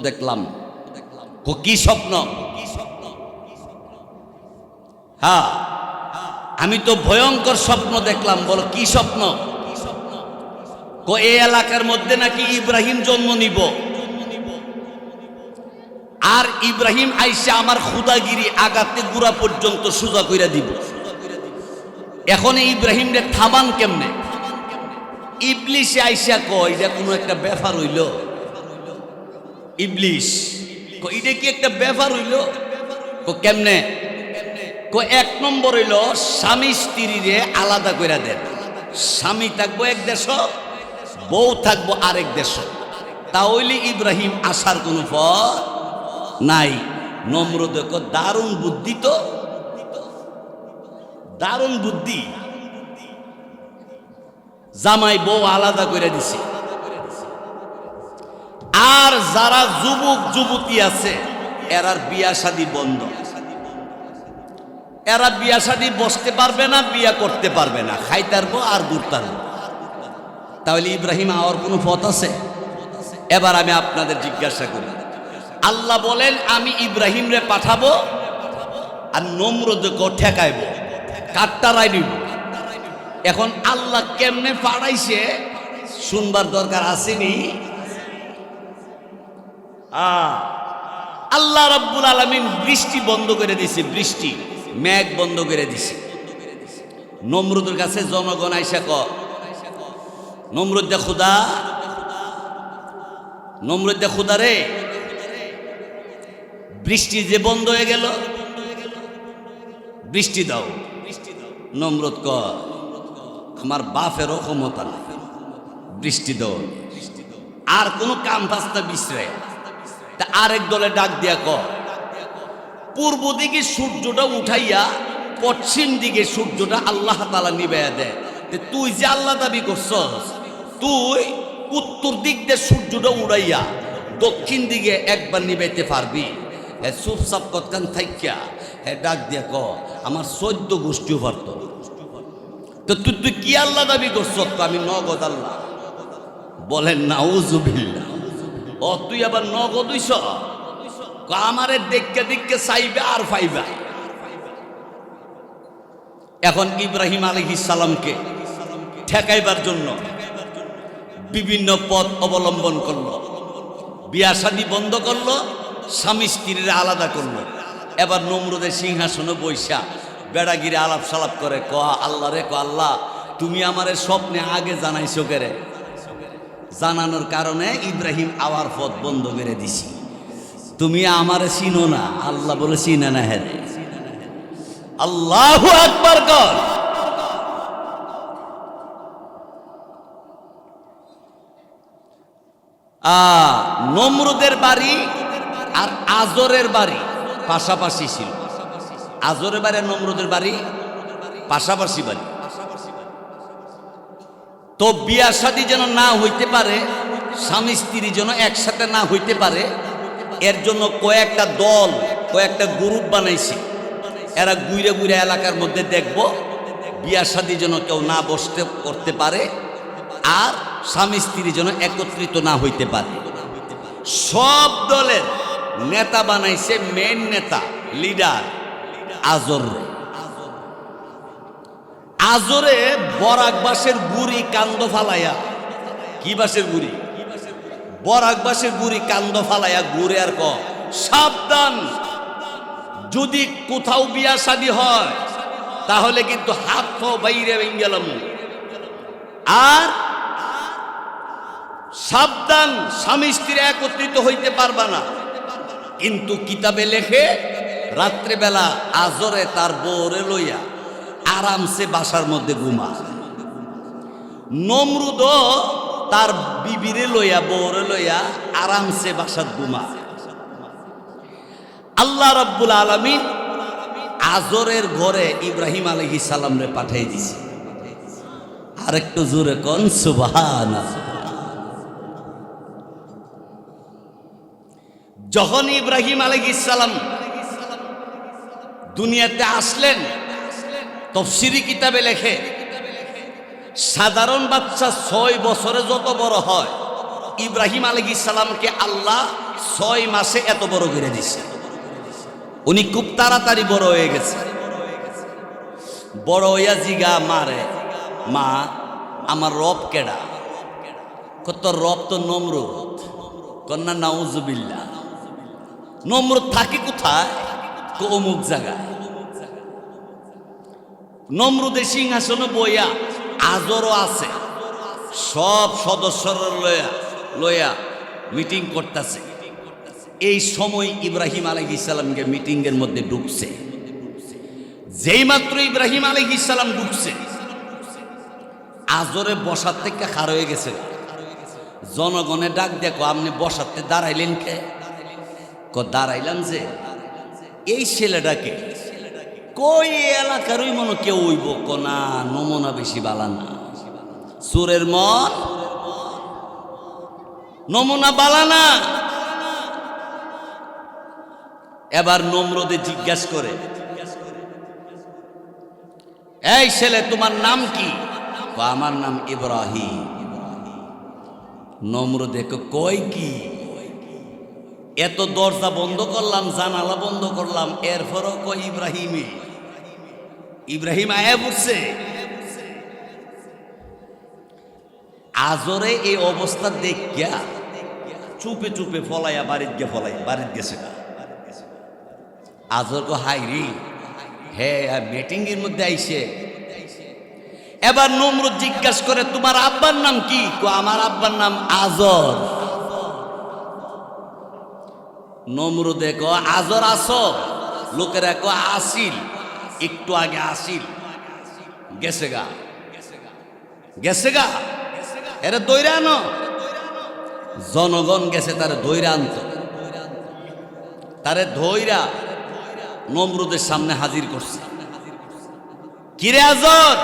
দেখলাম কি স্বপ্ন? হ্যাঁ, আমি তো ভয়ঙ্কর স্বপ্ন দেখলাম। বলো কি স্বপ্ন? এই এলাকার মধ্যে নাকি ইব্রাহিম জন্ম নিব, আর ইব্রাহিম আইসা আমার খুদাগিরি আগাতে গুড়া পর্যন্ত সোজা কইরা দিব। এখন ইব্রাহিম রে থামান কেমনে? ইবলিশে আইসা কয় এটা কোনো একটা ব্যাপার হইল। ইবলিশ এটা কি একটা ব্যাপার হইল? কেমনে? এক নম্বর হইল স্বামী স্ত্রীরে আলাদা করে দেন। স্বামী থাকবো এক দেশ, বউ থাকবো আরেক দেশ। তাহলে ইব্রাহিম আসার কোনো পথ নাই। নমরুদ দারুণ বুদ্ধি, তো দারুণ বুদ্ধি। জামাই বউ আলাদা করে দিছে। আর যারা যুবক যুবতী আছে এরার বিয়া শাদী বন্ধ। এরা বিয়া শাদী বসতে পারবে না, বিয়া করতে পারবে না, খাইতারবো আর ঘুরতারবো। তাহলে ইব্রাহিম আওয়ার কোনো পথ আছে? এবার আমি আপনাদের জিজ্ঞাসা করি, আল্লাহ বলেন আমি ইব্রাহিম রে পাঠাবো আর নমরুদকে ঠেকাইব, কাট্টারাই নিব। এখন আল্লাহ কেমনে পাঠাইছে শুনবার দরকার আসেনি? আল্লাহ রাব্বুল আলামিন বৃষ্টি বন্ধ করে দিছে, বৃষ্টি মেঘ বন্ধ করে দিছে। নমরুদের কাছে জনগণ আইসা নমরুদ দে খুদা, নমরুদ দে খুদা রে, বৃষ্টি যে বন্ধ হয়ে গেল, বৃষ্টি দাও। নমরুদ আমার বাপেরও ক্ষমতা নাই, বৃষ্টি দাও। আর কোন কাম ফাস্তা বিশ্রায়। তা আরেক দলে ডাক দিয়া পূর্ব দিকে সূর্যটা উঠাইয়া পশ্চিম দিকে সূর্যটা আল্লাহ তাআলা নিবাইয়া দেয়। তুই যে আল্লাহ দাবি করছস, তুই উত্তর দিক দিয়ে সূর্যটা উড়াইয়া দক্ষিণ দিকে একবার নিবাইতে পারবি? চুপচাপ কতক্ষণ থাইকা ডাক দিয়া আমার 14 গোষ্ঠীও পারত। তো তুই কি আল্লাহ দাবি করছ? আমি নগদ আল্লাহ। বলেন নাউজুবিল্লাহ। তুই আবার নগদ হইছ? আমারে দেখকে দেখকে চাইবে আর পাইবা। এখন ইব্রাহিম আলাইহিস সালামকে ঠেকাইবার জন্য বিভিন্ন পথ অবলম্বন করলো। বিয়া শাদী বন্ধ করলো, স্বামী স্ত্রীর আলাদা করলো। এবার নমরুদের সিংহাসনে বৈশা বেড়াগিরে আলাপ সালাপ করে আল্লাহ রে, আল্লাহ তুমি আমারে স্বপ্নে আগে জানাইছো কেরে? জানানোর কারণে ইব্রাহিম আওয়ার পথ বন্ধ করে দিছি। তুমি আমারে চিনো না। আল্লাহ বলে চিনে না। হ্যাঁ, আল্লাহু আকবার কর। নমরুদের বাড়ি আর আজরের বাড়ি পাশাপাশি ছিল। আজরের বাড়ি আর নমরুদের বাড়ি পাশাপাশি বাড়ি। তো বিয়া শাদী যেন না হইতে পারে, স্বামী স্ত্রী যেন একসাথে না হইতে পারে, এর জন্য কয়েকটা দল, কয়েকটা গ্রুপ বানাইছে। এরা ঘুরে ঘুরে এলাকার মধ্যে দেখব বিয়া শাদী যেন কেউ না বসতে করতে পারে, আর স্বামী স্ত্রী যেন একত্রিত না হইতে পারে। সব দলের নেতা বানাইছে, মেন নেতা, লিডার আজর। আজরে বরাক বাসের গুড়ি কান্দ ফালাইয়া, কি বাসের গুড়ি? বরাক বাসের গুড়ি কান্দ ফালাইয়া ঘুরে আর সাবধান, যদি কোথাও বিয়া শাদী হয় তাহলে কিন্তু হাত পাও বাইরে ভেঙে গেলাম। আর সাবধান, স্বামী স্ত্রী একত্রিত হইতে পারবা না। কিন্তু কিতাবে লেখে রাত্রেবেলা আজরে তার বউরে লইয়া আরামসে বাসার মধ্যে ঘুমা। নমরুদ তার বিবিরে লইয়া, বউরে লইয়া আরামসে বাসার ঘুমা। আল্লাহ রাব্বুল আলামিন আজরের ঘরে ইব্রাহিম আলাইহিস সালাম রে পাঠাই দিছে। আর একটু জোরে কোন সুবহানাল্লাহ। যখন ইব্রাহিম আলাইহিস সালাম দুনিয়াতে আসলেন, তাফসীরি কিতাবে লেখে সাধারণ বাচ্চা 6 বছরে যত বড় হয়, ইব্রাহিম আলাইহিস সালামকে আল্লাহ 6 মাসে এত বড় করে দিছে। উনি খুব তাড়াতাড়ি বড় হয়ে গেছে। বড় হইয়া জিগা মারে, মা আমার রব কেডা? কত রব তো নমরুদ। কন্যা নাউজুবিল্লাহ। নমরুদ থাকে কোথায়? অমুক জায়গায়। নমরুদের সিংহাসনে বইয়া আজরও আছে, সব সদস্যরা লইয়া মিটিং করতেছে। এই সময় ইব্রাহিম আলাইহিস সালামকে মিটিং এর মধ্যে ঢুকছে। যেই মাত্র ইব্রাহিম আলাইহিস সালাম ঢুকছে, আজরে বসার থেকে খার হয়ে গেছে। জনগণে ডাক দেখো, আপনি বসাতে দাঁড়াইলেন কে? দাঁড়াইলাম যে এই ছেলেটাকে কই এলাকারই মনে কেউ হইব না, নমুনা বেশি বালা না, সুরের মন নমুনা বালা না। এবার নমরুদে জিজ্ঞাসা করে, এই ছেলে তোমার নাম কি? আমার নাম ইব্রাহিম। নমরুদে কই কি, এত দরজা বন্ধ করলাম, জানালা বন্ধ করলাম, এরপরও কই ইব্রাহিমই। ইব্রাহিম আয়া পড়ছে। আজরে এই অবস্থা দেখিয়া চুপে চুপে ফলাইয়া বাড়িতে গেছে। আজর কো হাইরি, হ্যাঁ মিটিং এর মধ্যে আইছে। এবার নমরুদ জিজ্ঞাসা করে, তোমার আব্বার নাম কি? আমার আব্বার নাম আজর। নমরুদে কো আজর আছো? লোকেরা কো আসিল, একটু আগে আসিল, গেছে গা। এরা দইরা আনো। জনগণ গেছে তারে দইরা আনতো। তারে ধইরা নমরুদের সামনে হাজির করছে। কিরে আজর,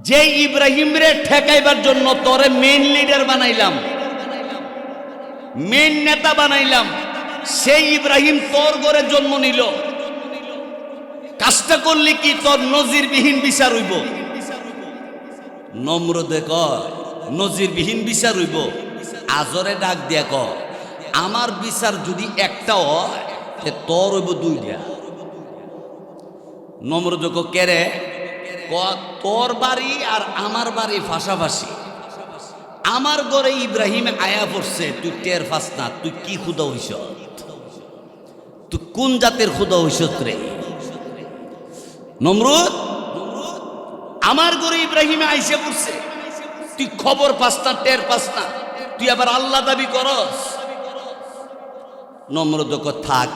যে ইব্রাহিম রে ঠেকাইবার জন্য তোরে মেইন লিডার বানাইলাম, মেইন নেতা বানাইলাম, সেই ইব্রাহিম তোর ঘরে জন্ম নিল। কাজটা করলি কি তোর নজিরবিহীন বিচার হইব? নমরুদে কয় নজিরবিহীন বিচার হইব। আজরে ডাক দিয়া কয়, আমার বিচার যদি একটা হয় তোর হইব 2টা। নমরুদ কো কেরে? তোর বাড়ি আর আমার বাড়ি পাশাপাশি। আমার ঘরে ইব্রাহিম আয়া পড়ছে, তুই টের পাস না? তুই কি খুদা হইস? তুই কোন জাতের খুদা হইস রে? নমরুদ, আমার ঘরে ইব্রাহিম আইসে পড়ছে, তুই খবর পাস না, টের পাস না? তুই আবার আল্লাহ দাবি করস? নমরুদ কো থাক,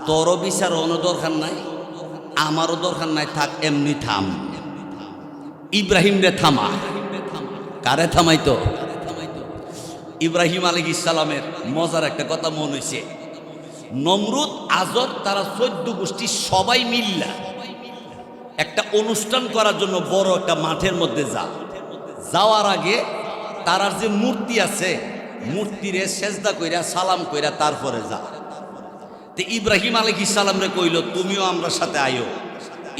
তোরও বিচার অন্য দরকার নাই, আমারও দরকার নাই, থাক এমনি থাম। ইব্রাহিম রে থামা। কারে থামাইতো? ইব্রাহিম আলাইহিস সালামের মজার একটা কথা মনে হয়েছে। নমরুদ, আজর, তারা 14 গোষ্ঠী সবাই মিল্লা একটা অনুষ্ঠান করার জন্য বড় একটা মাঠের মধ্যে যাওয়ার আগে তারার যে মূর্তি আছে, মূর্তিরে সেজদা কইরা সালাম কইরা তারপরে যা। তে ইব্রাহিম আলাইহিস সালাম রে কইল, তুমিও আমরা সাথে আইও।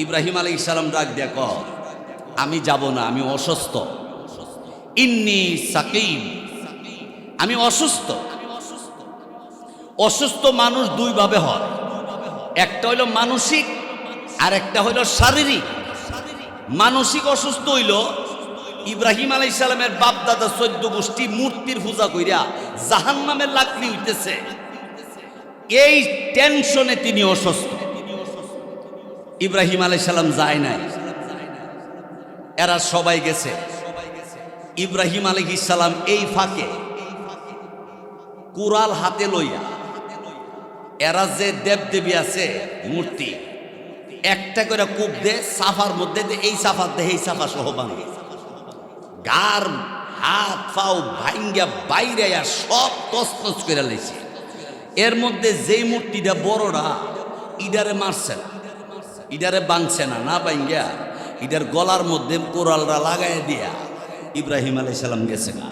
ইব্রাহিম আলাইহিস সালাম ডাক দিয়া কয়, আমি যাব না, আমি অসুস্থ। ইন্নী সাকিম, আমি অসুস্থ। অসুস্থ মানুষ 2 ভাবে হয়, একটা হইল মানসিক আর একটা হইল শারীরিক। মানসিক অসুস্থ হইল ইব্রাহিম আলাইহিস সালামের বাপ দাদা 14 গোষ্ঠী মূর্তির পূজা কইরা জাহান্নামের লাকড়ি হইতেছে, এই টেনশনে তিনি অসুস্থ। ইব্রাহিম আলাইহিস সালাম যায় নাই, এরা সবাই গেছে। ইব্রাহিম আলাইহিস সালাম এই ফাঁকে কুড়াল হাতে লইয়া, এরা যে দেবদেবী আছে মূর্তি, একটা করে কূপ দে সাফার মধ্যে, এই সাফার দে এই সাফা সহ ভাঙে, গার হাত পাও ভাঙ্গা বাইরে সব তছনছ করে লাইছে। এর মধ্যে যেই মূর্তিটা বড়রা, ইডারে মারছে না, ইডারে বাঁধছে না, না ভাঙ্গা ইডার গলার মধ্যে কোরালরা লাগাই দিয়া ইব্রাহিম আলাইহিস সালাম গেছে না।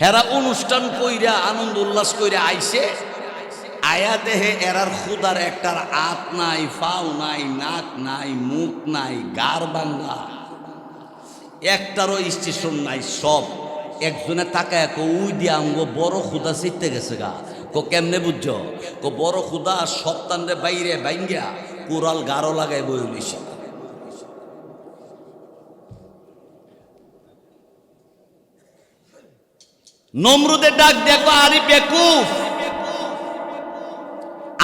হেরা অনুষ্ঠান কইরা আনন্দ উল্লাস কইরা আইছে, আয়া দেহে এরার খুদার একটার হাত নাই, পাও নাই, নাক নাই, মুখ নাই, গার বাংলা, একটারও স্টেশন নাই, সব একজনে তাকায় কো উই দিয়ে আমগো বড় খুদা চিনতে গেছে গা। কো কেমনে বুঝছো? কো বড় খুদা সপ্তাহে বাইরে বাইঙ্গা কুড়াল গাঢ় লাগাই বই উলিছে। নমরুদের ডাক দেখো আরি বেকুফ,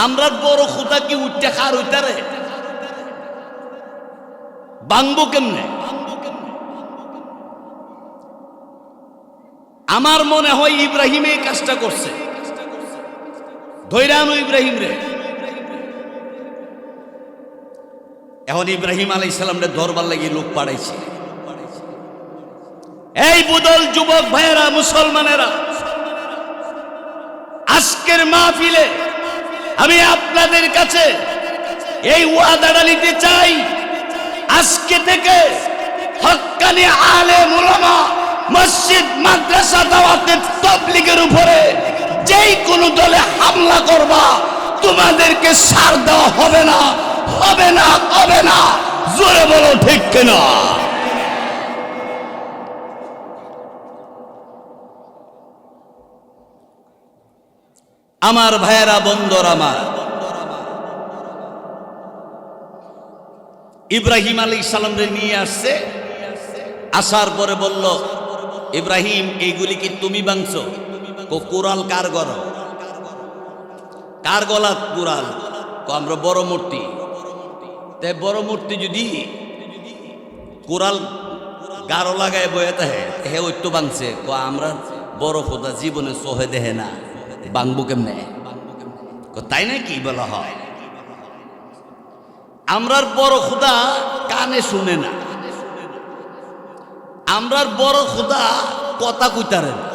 আমরা বড় খুদা কি উঠতে খার হইতারে বাংবো কেমনে? আমার মনে হয় ইব্রাহিম এই কাজটা করছে। ধৈরানো ইব্রাহিম রে। এখন ইব্রাহিম আলাইহিস সালাম রে দরবার লাগি লোক পাঠাইছে। এই বুদল যুবক ভাইয়েরা, মুসলমানেরা, আজকের মাহফিলে আমি আপনাদের কাছে এই ওয়াদাটা নিতে চাই, আজকে থেকে হক্কানি আলেম উলামা, মসজিদ, মাদ্রাসা, দাওয়াত তাবলীগের উপরে যেই কোনো দলে হামলা করবা তোমাদেরকে ছাড় দেওয়া হবে না, হবে না, হবে না। জোরে বলো ঠিক কিনা? আমার ভাইয়েরা, বন্ধুরা, আমার ইব্রাহিম আলাইহিস সালাম রে নিয়ে আসছে। আসার পরে বলল, ইব্রাহিম এইগুলি কি তুমি ভাঙছো? কুরাল কার গর? কার গলাত কুরাল? আমরা বড় মূর্তি। তাই বড় মূর্তি যদি কুরাল গাঢ় লাগায় বয়ে তাহে হে ওই তো ভাঙছে। আমরা বড় খোদা জীবনে সহে দেহে না, ভাঙবো কেমনে? তাই না কি বলা হয়? আমরার বড় খোদা কানে শুনে না, আমরার বড় খোদা কথা কইতারে না।